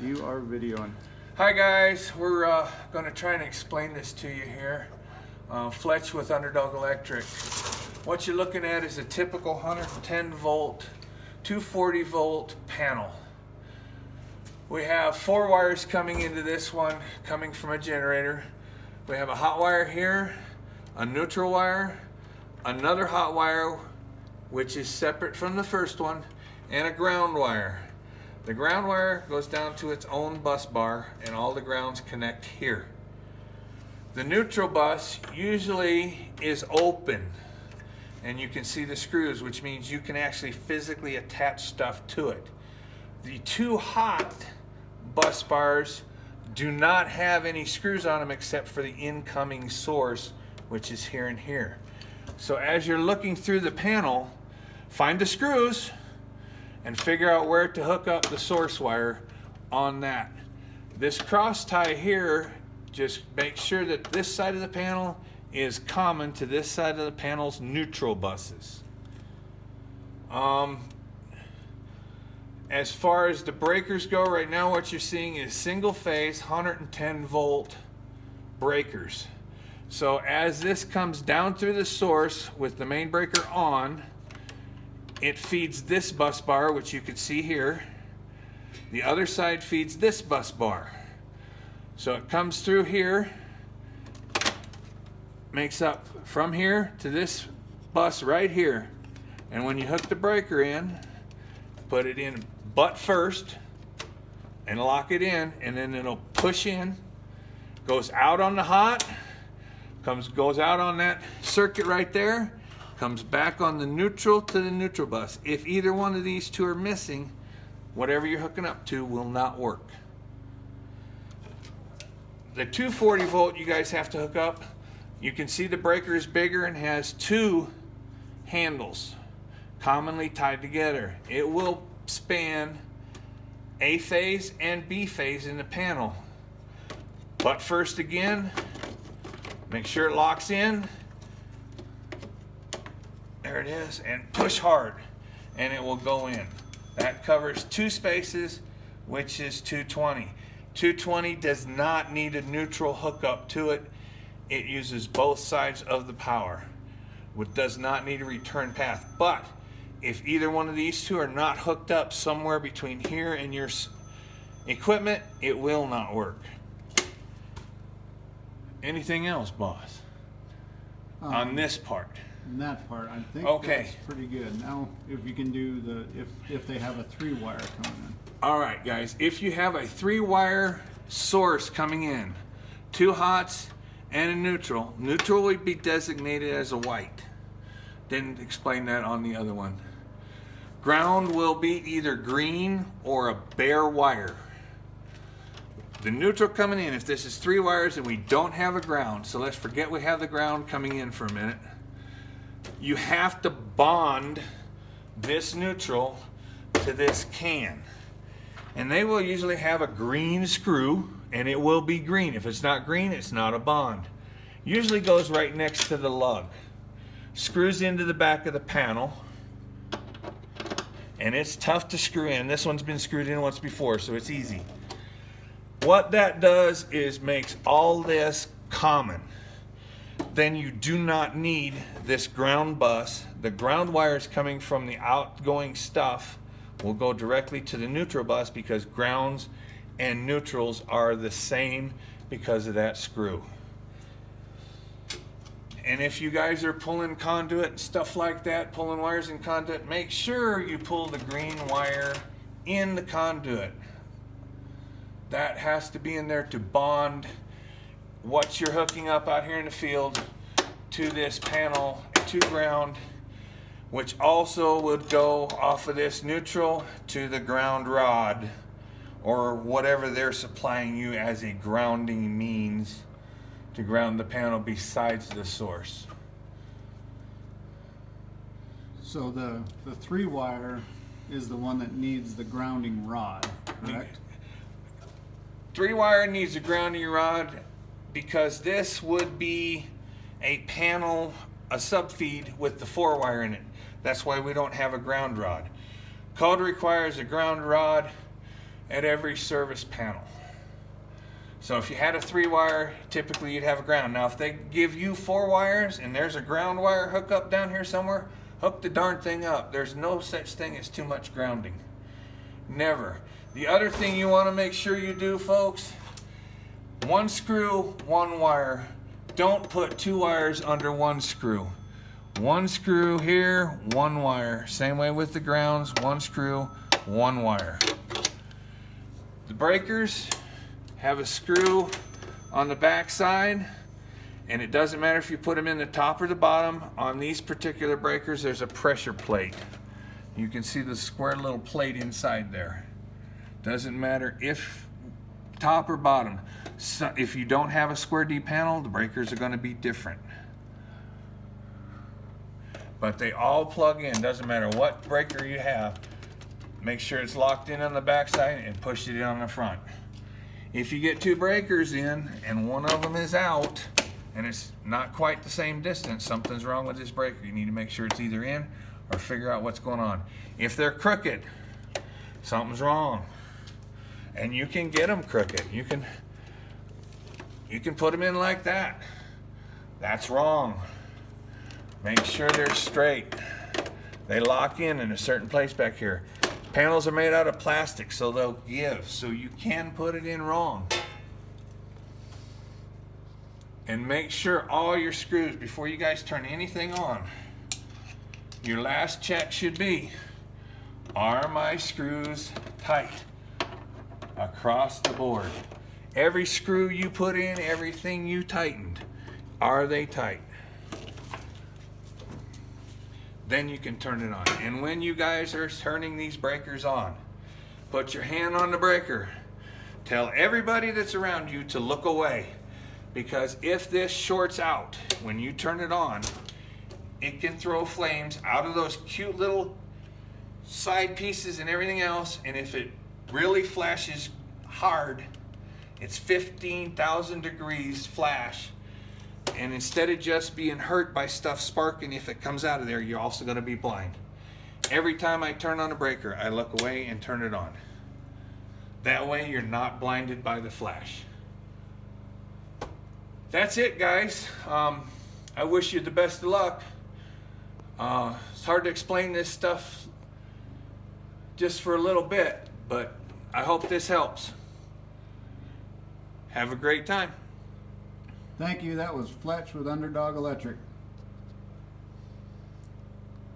You are videoing. Hi guys, we're going to try and explain this to you here. Fletch with Underdog Electric. What you're looking at is a typical 110 volt, 240 volt panel. We have 4 wires coming into this one, coming from a generator. We have a hot wire here, a neutral wire, another hot wire which is separate from the first one, and a ground wire. The ground wire goes down to its own bus bar and all the grounds connect here. The neutral bus usually is open and you can see the screws, which means you can actually physically attach stuff to it. The 2 hot bus bars do not have any screws on them except for the incoming source, which is here and here. So as you're looking through the panel, find the screws and figure out where to hook up the source wire on that. This cross tie here, just make sure that this side of the panel is common to this side of the panel's neutral buses. As far as the breakers go, right now what you're seeing is single phase 110 volt breakers. So as this comes down through the source with the main breaker on, it feeds this bus bar, which you can see here. The other side feeds this bus bar. So it comes through here, makes up from here to this bus right here. And when you hook the breaker in, put it in butt first and lock it in, and then it'll push in, goes out on the hot, goes out on that circuit right there, comes back on the neutral to the neutral bus. If either one of these 2 are missing, whatever you're hooking up to will not work. The 240 volt you guys have to hook up. You can see the breaker is bigger and has 2 handles commonly tied together. It will span A phase and B phase in the panel. But first again, make sure it locks in. There it is, and push hard and it will go in. That covers 2 spaces, which is 220. 220 does not need a neutral hookup to it. It uses both sides of the power. It does not need a return path. But if either one of these 2 are not hooked up somewhere between here and your equipment, it will not work. Anything else, boss? On this part? In that part, I think okay. That's pretty good. Now, if you can do the, if they have a 3 wire coming in. All right, guys, if you have a 3 wire source coming in, 2 hots and a neutral, neutral would be designated as a white. Didn't explain that on the other one. Ground will be either green or a bare wire. The neutral coming in, if this is 3 wires and we don't have a ground, so let's forget we have the ground coming in for a minute. You have to bond this neutral to this can. And they will usually have a green screw, and it will be green. If it's not green, it's not a bond. Usually goes right next to the lug. Screws into the back of the panel. And it's tough to screw in. This one's been screwed in once before, so it's easy. What that does is makes all this common. Then you do not need this ground bus. The ground wires coming from the outgoing stuff will go directly to the neutral bus because grounds and neutrals are the same because of that screw. And if you guys are pulling conduit and stuff like that, pulling wires in conduit, make sure you pull the green wire in the conduit. That has to be in there to bond what you're hooking up out here in the field to this panel, to ground, which also would go off of this neutral to the ground rod or whatever they're supplying you as a grounding means to ground the panel besides the source. So the 3 wire is the one that needs the grounding rod, correct? 3 wire needs a grounding rod because this would be a panel, a subfeed with the 4 wire in it. That's why we don't have a ground rod. Code requires a ground rod. at every service panel. So if you had a 3-wire, typically you'd have a ground. Now if they give you 4 wires and there's a ground wire hookup down here somewhere, hook the darn thing up. There's no such thing as too much grounding. Never. The other thing you want to make sure you do, folks, 1 screw, 1 wire. Don't put 2 wires under 1 screw. 1 screw here, 1 wire. Same way with the grounds, 1 screw, 1 wire. The breakers have a screw on the back side, and it doesn't matter if you put them in the top or the bottom. On these particular breakers, there's a pressure plate. You can see the square little plate inside there. Doesn't matter if top or bottom. So if you don't have a square D panel, the breakers are going to be different. But they all plug in. Doesn't matter what breaker you have. Make sure it's locked in on the back side and push it in on the front. If you get 2 breakers in and one of them is out and it's not quite the same distance, something's wrong with this breaker. You need to make sure it's either in or figure out what's going on. If they're crooked, something's wrong. And you can get them crooked. You can put them in like that. That's wrong. Make sure they're straight. They lock in a certain place back here. Panels are made out of plastic, so they'll give. So you can put it in wrong. And make sure all your screws, before you guys turn anything on, your last check should be, are my screws tight? Across the board. Every screw you put in, everything you tightened, are they tight? Then you can turn it on. And when you guys are turning these breakers on, put your hand on the breaker. Tell everybody that's around you to look away. Because if this shorts out, when you turn it on, it can throw flames out of those cute little side pieces and everything else. And if it really flashes hard, it's 15,000 degrees flash. And instead of just being hurt by stuff sparking, if it comes out of there, you're also going to be blind. Every time I turn on a breaker, I look away and turn it on. That way you're not blinded by the flash. That's it, guys. I wish you the best of luck. It's hard to explain this stuff just for a little bit, but I hope this helps. Have a great time. Thank you. That was Fletch with Underdog Electric.